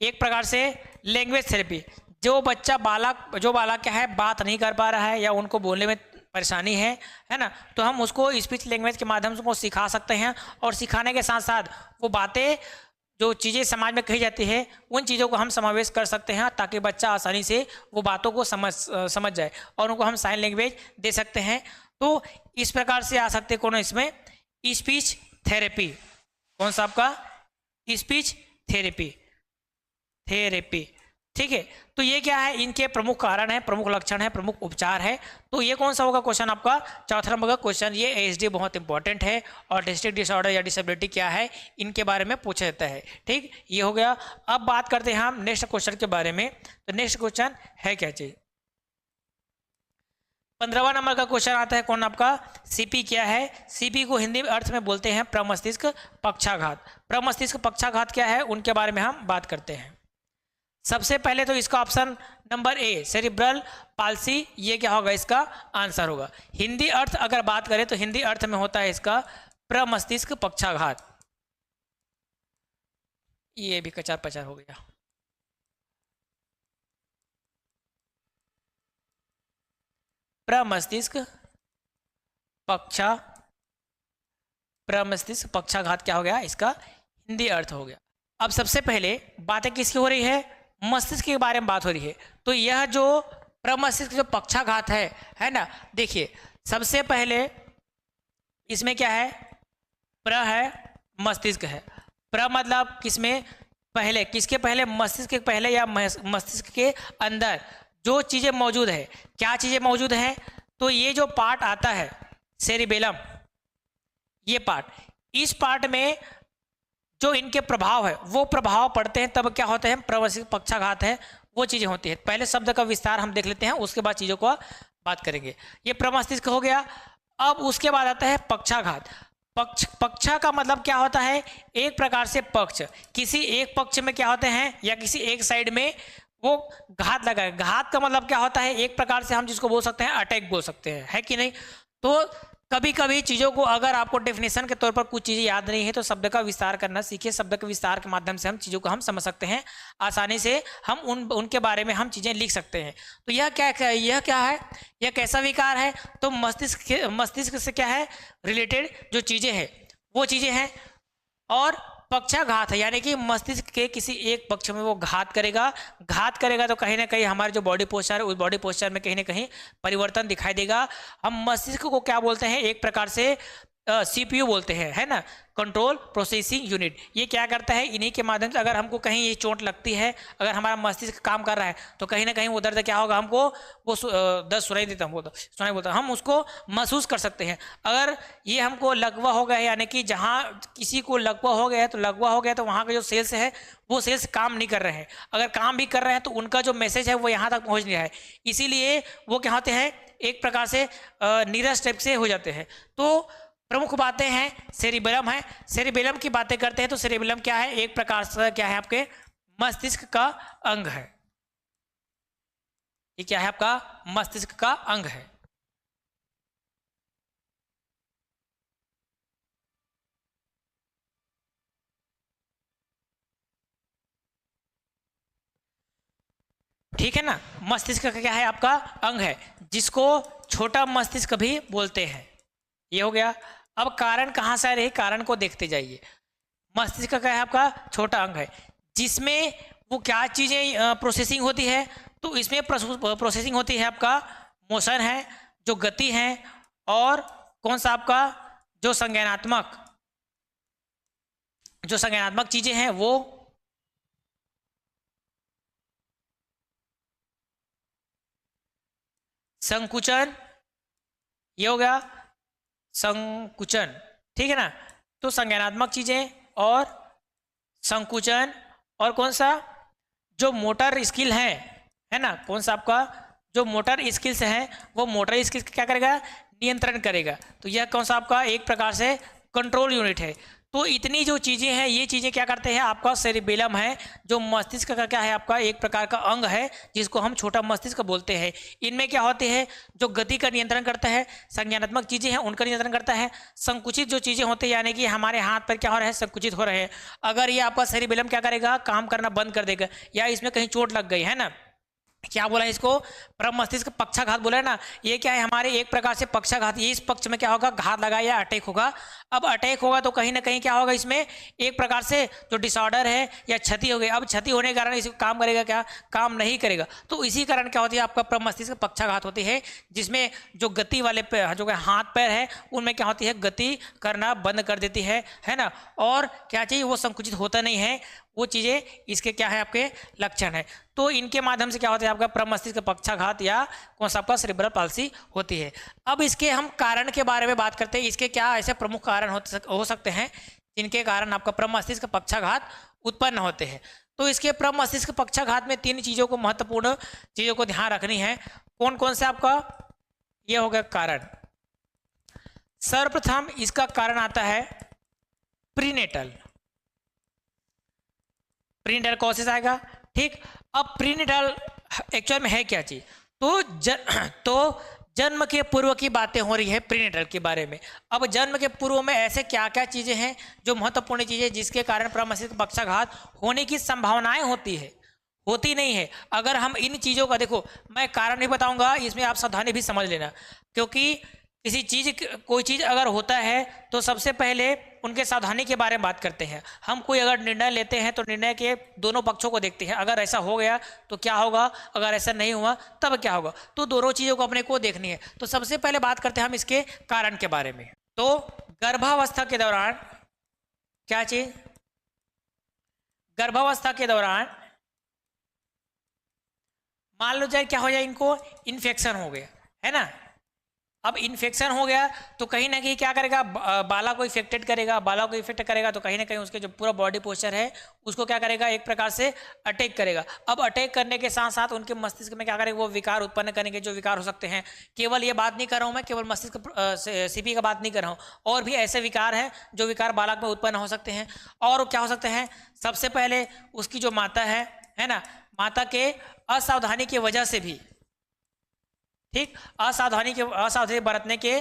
एक प्रकार से लैंग्वेज थेरेपी, जो बालक क्या है बात नहीं कर पा रहा है या उनको बोलने में परेशानी है ना, तो हम उसको स्पीच लैंग्वेज के माध्यम से उसको सिखा सकते हैं। और सिखाने के साथ साथ वो बातें जो चीज़ें समाज में कही जाती है उन चीज़ों को हम समावेश कर सकते हैं, ताकि बच्चा आसानी से वो बातों को समझ जाए, और उनको हम साइन लैंग्वेज दे सकते हैं। तो इस प्रकार से आ सकते कौन इसमें, स्पीच थेरेपी। कौन सा आपका, स्पीच थेरेपी। ठीक है, तो ये क्या है, इनके प्रमुख कारण है, प्रमुख लक्षण है, प्रमुख उपचार है। तो ये कौन सा होगा क्वेश्चन आपका, चौथा नंबर का क्वेश्चन। ये एएसडी बहुत इंपॉर्टेंट है, और ऑटिस्टिक डिसऑर्डर या डिसेबिलिटी क्या है, इनके बारे में पूछा जाता है। ठीक, ये हो गया। अब बात करते हैं हम नेक्स्ट क्वेश्चन के बारे में। तो नेक्स्ट क्वेश्चन है क्या चीज, 15वां नंबर का क्वेश्चन आता है कौन आपका, सीपी क्या है। सीपी को हिंदी अर्थ में बोलते हैं प्रमस्तिष्क पक्षाघात। प्रमस्तिष्क पक्षाघात क्या है, उनके बारे में हम बात करते हैं। सबसे पहले तो इसका option number A cerebral palsy, ये क्या होगा, इसका आंसर होगा। हिंदी अर्थ अगर बात करें तो हिंदी अर्थ में होता है इसका प्रमस्तिष्क पक्षाघात। ये भी कचार पचार हो गया। प्रमस्तिष्क पक्षाघात क्या हो गया, इसका हिंदी अर्थ हो गया। अब सबसे पहले बातें किसकी हो रही है, मस्तिष्क के बारे में बात हो रही है। तो यह जो प्रमस्तिष्क जो पक्षाघात है ना, देखिए सबसे पहले इसमें क्या है, प्र है, मस्तिष्क है। प्र मतलब किसमें पहले, किसके पहले, मस्तिष्क के पहले या मस्तिष्क के अंदर जो चीज़ें मौजूद है। क्या चीज़ें मौजूद हैं, तो ये जो पार्ट आता है सेरिबेलम, ये पार्ट, इस पार्ट में जो इनके प्रभाव है वो प्रभाव पड़ते हैं, तब क्या होते हैं, प्रमस्तिष्क पक्षाघात है, वो चीज़ें होती है। पहले शब्द का विस्तार हम देख लेते हैं, उसके बाद चीज़ों को बात करेंगे। ये प्रमस्तिष्क हो गया। अब उसके बाद आता है पक्षाघात। पक्षा का मतलब क्या होता है, एक प्रकार से पक्ष, किसी एक पक्ष में क्या होते हैं या किसी एक साइड में वो घात लगा है। घात का मतलब क्या होता है, एक प्रकार से हम जिसको बोल सकते हैं अटैक बोल सकते हैं, है कि नहीं। तो कभी कभी चीज़ों को अगर आपको डेफिनेशन के तौर पर कुछ चीज़ें याद नहीं है तो शब्द का विस्तार करना सीखिए। शब्द के विस्तार के माध्यम से हम चीज़ों को हम समझ सकते हैं आसानी से, हम उनके बारे में हम चीज़ें लिख सकते हैं। तो यह क्या है, यह कैसा विकार है, तो मस्तिष्क से क्या है रिलेटेड जो चीज़ें हैं वो चीज़ें हैं। और पक्षाघात है, यानी कि मस्तिष्क के किसी एक पक्ष में वो घात करेगा तो कहीं ना कहीं हमारे जो बॉडी पोस्चर है उस बॉडी पोस्चर में कहीं ना कहीं परिवर्तन दिखाई देगा। हम मस्तिष्क को क्या बोलते हैं, एक प्रकार से सीपीयू बोलते हैं, है ना, कंट्रोल प्रोसेसिंग यूनिट। ये क्या करता है, इन्हीं के माध्यम से अगर हमको कहीं ये चोट लगती है, अगर हमारा मस्तिष्क काम कर रहा है तो कहीं ना कहीं वो दर्द क्या होगा, हमको वो दर्द सुनाई देता सुनाई बोलता, हम उसको महसूस कर सकते हैं। अगर ये हमको लकवा हो गया है, यानी कि जहाँ किसी को लकवा हो गया है तो वहाँ के जो सेल्स है वो सेल्स काम नहीं कर रहे हैं। अगर काम भी कर रहे हैं तो उनका जो मैसेज है वो यहाँ तक पहुँच नहीं रहा है, इसीलिए वो क्या होते हैं, एक प्रकार से नीरस टाइप से हो जाते हैं। तो प्रमुख बातें हैं सेरिबेलम है। सेरिबेलम की बातें करते हैं तो सेरिबेलम क्या है, एक प्रकार से क्या है, आपके मस्तिष्क का अंग है। ये क्या है, आपका मस्तिष्क का अंग है। ठीक है ना, मस्तिष्क का क्या है, आपका अंग है, जिसको छोटा मस्तिष्क भी बोलते हैं। ये हो गया। अब कारण कहाँ से आ रही है, कारण को देखते जाइए। मस्तिष्क का क्या है, आपका छोटा अंग है, जिसमें वो क्या चीज़ें प्रोसेसिंग होती है, तो इसमें प्रोसेसिंग होती है आपका मोशन है, जो गति है, और कौन सा आपका जो संज्ञानात्मक चीज़ें हैं वो संकुचन, ये हो गया संकुचन, ठीक है ना। तो संज्ञानात्मक चीजें और संकुचन, और कौन सा, जो मोटर स्किल है ना, कौन सा आपका जो मोटर स्किल्स है वो मोटर स्किल्स क्या करेगा, नियंत्रण करेगा। तो यह कौन सा आपका एक प्रकार से कंट्रोल यूनिट है। तो इतनी जो चीज़ें हैं ये चीज़ें क्या करते हैं, आपका सेरिबेलम है जो मस्तिष्क का क्या है, आपका एक प्रकार का अंग है जिसको हम छोटा मस्तिष्क बोलते हैं। इनमें क्या होते हैं, जो गति का नियंत्रण करता है, संज्ञानात्मक चीज़ें हैं उनका नियंत्रण करता है, संकुचित जो चीज़ें होती हैं यानी कि हमारे हाथ पर क्या हो रहा है, संकुचित हो रहे हैं, अगर ये आपका सेरिबेलम क्या करेगा, काम करना बंद कर देगा, या इसमें कहीं चोट लग गई है ना, क्या बोला है इसको, प्रमस्तिष्क पक्षाघात बोला है ना, ये क्या है, हमारे एक प्रकार से पक्षाघात, ये इस पक्ष में क्या होगा, घात लगा या अटैक होगा। अब अटैक होगा तो कहीं ना कहीं क्या होगा, इसमें एक प्रकार से जो डिसऑर्डर है या क्षति हो गई, अब क्षति होने के कारण इस काम करेगा क्या, काम नहीं करेगा। तो इसी कारण क्या होती है, आपका प्रमस्तिष्क पक्षाघात होती है, जिसमें जो गति वाले जो हाथ पैर है उनमें क्या होती है, गति करना बंद कर देती है ना, और क्या चाहिए, वो संकुचित होता नहीं है, वो चीज़ें इसके क्या है, आपके लक्षण है। तो इनके माध्यम से क्या होता है, आपका प्रमस्तिष्क पक्षाघात या कौन सा आपका सेरिब्रल पाल्सी होती है। अब इसके हम कारण के बारे में बात करते हैं, इसके क्या ऐसे प्रमुख कारण हो सकते हैं जिनके कारण आपका प्रमस्तिष्क पक्षाघात उत्पन्न होते हैं। तो इसके प्रमस्तिष्क पक्षाघात में 3 चीज़ों को, महत्वपूर्ण चीज़ों को ध्यान रखनी है। कौन कौन से आपका, ये हो गया कारण। सर्वप्रथम इसका कारण आता है प्रीनेटल, प्रीनेटल कॉसेस आएगा, ठीक। अब प्रीनेटल एक्चुअल में है क्या चीज, तो जन्म के पूर्व की बातें हो रही है प्रीनेटल के बारे में। अब जन्म के पूर्व में ऐसे क्या क्या चीजें हैं जो महत्वपूर्ण चीजें जिसके कारण प्रमस्तिष्क पक्षाघात होने की संभावनाएं होती है, होती नहीं है। अगर हम इन चीजों का, देखो मैं कारण नहीं बताऊंगा, इसमें आप सावधानी भी समझ लेना, क्योंकि किसी चीज, कोई चीज अगर होता है तो सबसे पहले उनके सावधानी के बारे में बात करते हैं। हम कोई अगर निर्णय लेते हैं तो निर्णय के दोनों पक्षों को देखते हैं, अगर ऐसा हो गया तो क्या होगा, अगर ऐसा नहीं हुआ तब क्या होगा, तो दोनों चीज़ों को अपने को देखनी है। तो सबसे पहले बात करते हैं हम इसके कारण के बारे में। तो गर्भावस्था के दौरान क्या चीज, गर्भावस्था के दौरान मान लो जाए क्या हो जाए, इनको इन्फेक्शन हो गया है ना। अब इन्फेक्शन हो गया तो कहीं ना कहीं क्या करेगा, बाला को इफेक्टेड करेगा, बाला को इफेक्ट करेगा तो कहीं ना कहीं उसके जो पूरा बॉडी पोस्चर है उसको क्या करेगा, एक प्रकार से अटैक करेगा। अब अटैक करने के साथ साथ उनके मस्तिष्क में क्या करेगा, वो विकार उत्पन्न करेंगे, जो विकार हो सकते हैं। केवल ये बात नहीं कर रहा हूँ मैं, केवल मस्तिष्क सीपी का बात नहीं कर रहा हूँ, और भी ऐसे विकार हैं जो विकार बालक में उत्पन्न हो सकते हैं। और क्या हो सकते हैं, सबसे पहले उसकी जो माता है ना, माता के असावधानी की वजह से भी, ठीक, असावधानी बरतने के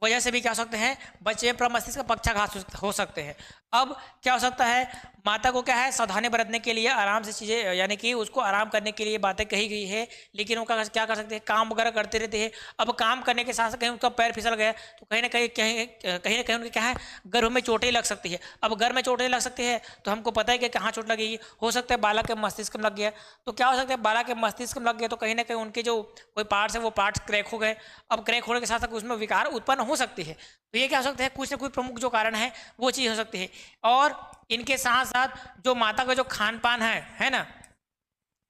वजह से भी क्या हो सकते हैं, बच्चे में प्रमस्तिष्क पक्षाघात हो सकते हैं। अब क्या हो सकता है, माता को क्या है, सावधानी बरतने के लिए आराम से चीज़ें, यानी कि उसको आराम करने के लिए बातें कही गई है, लेकिन वो क्या कर सकते हैं, काम वगैरह करते रहते हैं। अब काम करने के साथ साथ कहीं उनका पैर फिसल गया तो कहीं ना कहीं उनके क्या है, गर्भ में चोटें लग सकती है। अब गर्भ में चोटें लग सकती है तो हमको पता है कि कहाँ चोट लगेगी, हो सकता है बालक के मस्तिष्क में लग गया, तो क्या हो सकता है, बालक के मस्तिष्क में लग गया तो कहीं ना कहीं उनके जो कोई पार्ट्स है वो पार्ट्स क्रैक हो गए। अब क्रैक होने के साथ साथ उसमें विकार उत्पन्न हो सकती है। तो ये क्या हो सकता है, कुछ ना कुछ प्रमुख जो कारण है वो चीज़ हो सकती है। और इनके साथ साथ जो माता का जो खान पान है ना,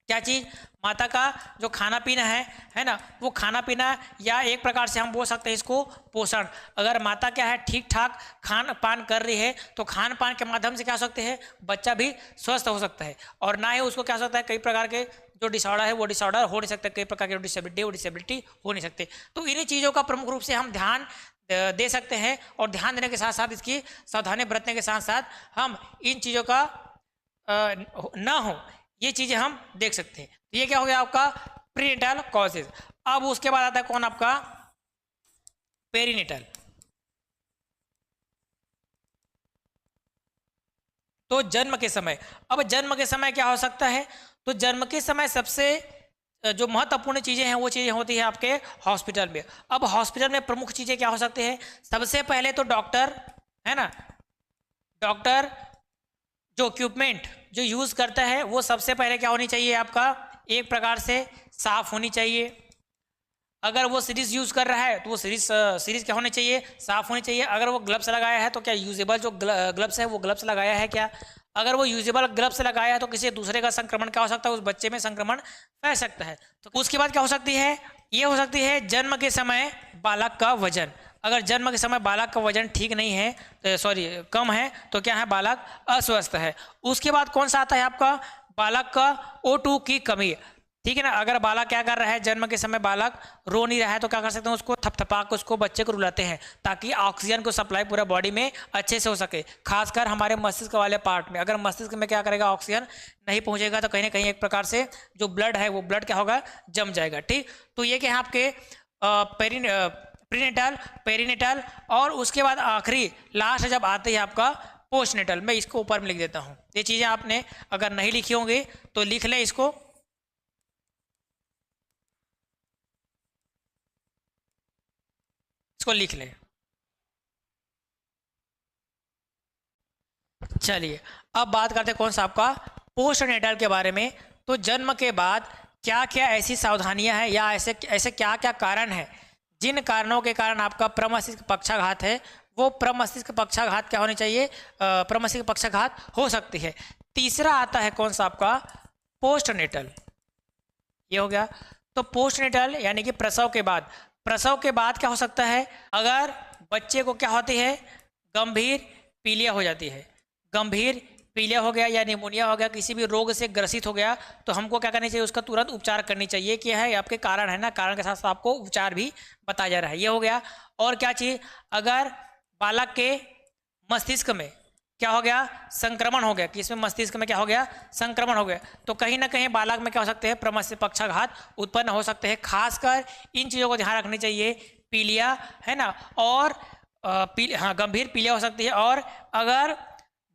क्या चीज, माता का जो खाना पीना है ना, वो खाना पीना या एक प्रकार से हम बोल सकते हैं इसको पोषण। अगर माता क्या है, ठीक ठाक खान पान कर रही है तो खान पान के माध्यम से क्या हो सकते हैं, बच्चा भी स्वस्थ हो सकता है, और ना ही उसको क्या हो सकता है, कई प्रकार के जो डिसऑर्डर है वो डिसऑर्डर हो नहीं सकते, कई प्रकार की डिसेबिलिटी हो नहीं सकते। तो इन्हीं चीज़ों का प्रमुख रूप से हम ध्यान दे सकते हैं, और ध्यान देने के साथ साथ इसकी सावधानी बरतने के साथ साथ हम इन चीज़ों का ना हो ये चीज़ें हम देख सकते हैं। तो ये क्या हो गया आपका प्रीनेटल कॉजेज। अब उसके बाद आता है कौन, आपका पेरीनेटल। तो जन्म के समय, अब जन्म के समय क्या हो सकता है, तो जन्म के समय सबसे जो महत्वपूर्ण चीज़ें हैं वो चीज़ें होती है आपके हॉस्पिटल में। अब हॉस्पिटल में प्रमुख चीज़ें क्या हो सकती हैं, सबसे पहले तो डॉक्टर है ना, डॉक्टर जो इक्विपमेंट जो यूज़ करता है वो सबसे पहले क्या होनी चाहिए, आपका एक प्रकार से साफ होनी चाहिए। अगर वो सीरीज यूज़ कर रहा है तो वो सीरीज क्या होनी चाहिए, साफ होनी चाहिए। अगर वो ग्लव्स लगाया है तो क्या यूजेबल जो ग्लव्स है वो ग्लव्स लगाया है क्या, अगर वो यूजेबल ग्लव्स लगाया है तो किसी दूसरे का संक्रमण क्या हो सकता है, उस बच्चे में संक्रमण फैल सकता है। तो उसके बाद क्या हो सकती है, ये हो सकती है जन्म के समय बालक का वजन। अगर जन्म के समय बालक का वजन ठीक नहीं है, कम है, तो क्या है, बालक अस्वस्थ है। उसके बाद कौन सा आता है आपका, बालक का O2 की कमी। ठीक है ना, अगर बालक क्या कर रहा है, जन्म के समय बालक रो नहीं रहा है, तो क्या कर सकते हैं, उसको थपथपा के उसको बच्चे को रुलाते हैं, ताकि ऑक्सीजन को सप्लाई पूरा बॉडी में अच्छे से हो सके, खासकर हमारे मस्तिष्क वाले पार्ट में। अगर मस्तिष्क में क्या करेगा, ऑक्सीजन नहीं पहुंचेगा, तो कहीं ना कहीं एक प्रकार से जो ब्लड है वो ब्लड क्या होगा, जम जाएगा। ठीक, तो ये क्या है आपके प्रीनेटल, पेरीनेटल, और उसके बाद आखिरी लास्ट जब आते हैं आपका पोस्टनेटल। मैं इसको ऊपर में लिख देता हूँ, ये चीज़ें आपने अगर नहीं लिखी होंगी तो लिख लें इसको। लिख लें। चलिए अब बात करते हैं कौन सा आपका पोस्टनेटल के बारे में। तो जन्म के बाद क्या क्या ऐसी सावधानियां हैं या ऐसे ऐसे क्या क्या कारण हैं जिन कारणों के कारण आपका प्रमस्तिष्क पक्षाघात है, वो प्रमस्तिष्क पक्षाघात क्या होनी चाहिए, प्रमस्तिष्क पक्षाघात हो सकती है। तीसरा आता है कौन सा आपका पोस्टनेटल, ये हो गया। तो पोस्टनेटल यानी कि प्रसव के बाद, प्रसव के बाद क्या हो सकता है, अगर बच्चे को क्या होती है, गंभीर पीलिया हो जाती है, गंभीर पीलिया हो गया या निमोनिया हो गया, किसी भी रोग से ग्रसित हो गया, तो हमको क्या करनी चाहिए, उसका तुरंत उपचार करनी चाहिए। कि है आपके कारण है ना, कारण के साथ साथ आपको उपचार भी बताया जा रहा है, ये हो गया। और क्या चाहिए, अगर बालक के मस्तिष्क में क्या हो गया, संक्रमण हो गया, कि इसमें मस्तिष्क में क्या हो गया, संक्रमण हो गया, तो कहीं ना कहीं बालक में क्या हो सकते हैं, प्रमस्तिष्क पक्षाघात उत्पन्न हो सकते हैं। खासकर इन चीज़ों को ध्यान रखनी चाहिए, पीलिया है ना, और गंभीर पीलिया हो सकती है। और अगर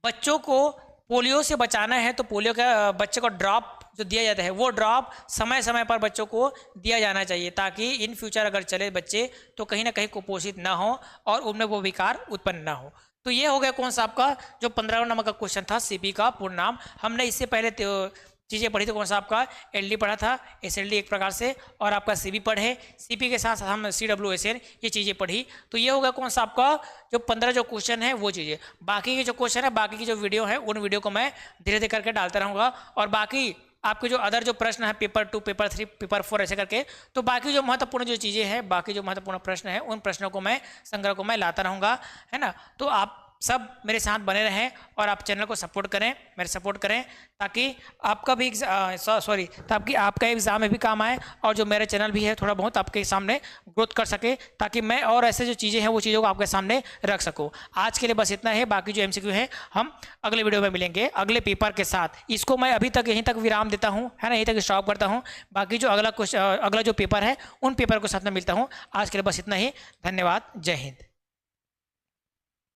बच्चों को पोलियो से बचाना है, तो पोलियो का बच्चे को ड्रॉप जो दिया जाता है, वो ड्रॉप समय समय पर बच्चों को दिया जाना चाहिए, ताकि इन फ्यूचर अगर चले बच्चे तो कहीं ना कहीं कुपोषित ना हो और उनमें वो विकार उत्पन्न ना हो। तो ये हो गया कौन सा आपका जो 15 नंबर का क्वेश्चन था, सीपी का पूर्ण नाम। हमने इससे पहले चीज़ें पढ़ी थी, कौन सा आपका एलडी पढ़ा था, एसएलडी एक प्रकार से, और आपका सीबी पढ़े, सीपी के साथ साथ हम CWSN ये चीज़ें पढ़ी। तो ये होगा कौन सा आपका जो 15 जो क्वेश्चन है वो चीज़ें। बाकी के जो क्वेश्चन है, बाकी की जो वीडियो है, उन वीडियो को मैं धीरे धीरे करके डालता रहूँगा। और बाकी आपके जो अदर जो प्रश्न है, पेपर 2, पेपर 3, पेपर 4 ऐसे करके, तो बाकी जो महत्वपूर्ण जो चीज़ें हैं, बाकी जो महत्वपूर्ण प्रश्न है, उन प्रश्नों को मैं संग्रह को मैं लाता रहूँगा, है ना। तो आप सब मेरे साथ बने रहें और आप चैनल को सपोर्ट करें, मेरे सपोर्ट करें, ताकि आपका भी ताकि आपका एग्ज़ाम में भी काम आए, और जो मेरा चैनल भी है थोड़ा बहुत आपके सामने ग्रोथ कर सके, ताकि मैं और ऐसे जो चीज़ें हैं वो चीज़ों को आपके सामने रख सकूं। आज के लिए बस इतना है, बाकी जो MCQ है हम अगले वीडियो में मिलेंगे अगले पेपर के साथ। इसको मैं अभी तक यहीं तक विराम देता हूँ, है ना, यहीं तक स्टॉप करता हूँ। बाकी जो अगला जो पेपर है, उन पेपर के साथ में मिलता हूँ। आज के लिए बस इतना ही, धन्यवाद, जय हिंद।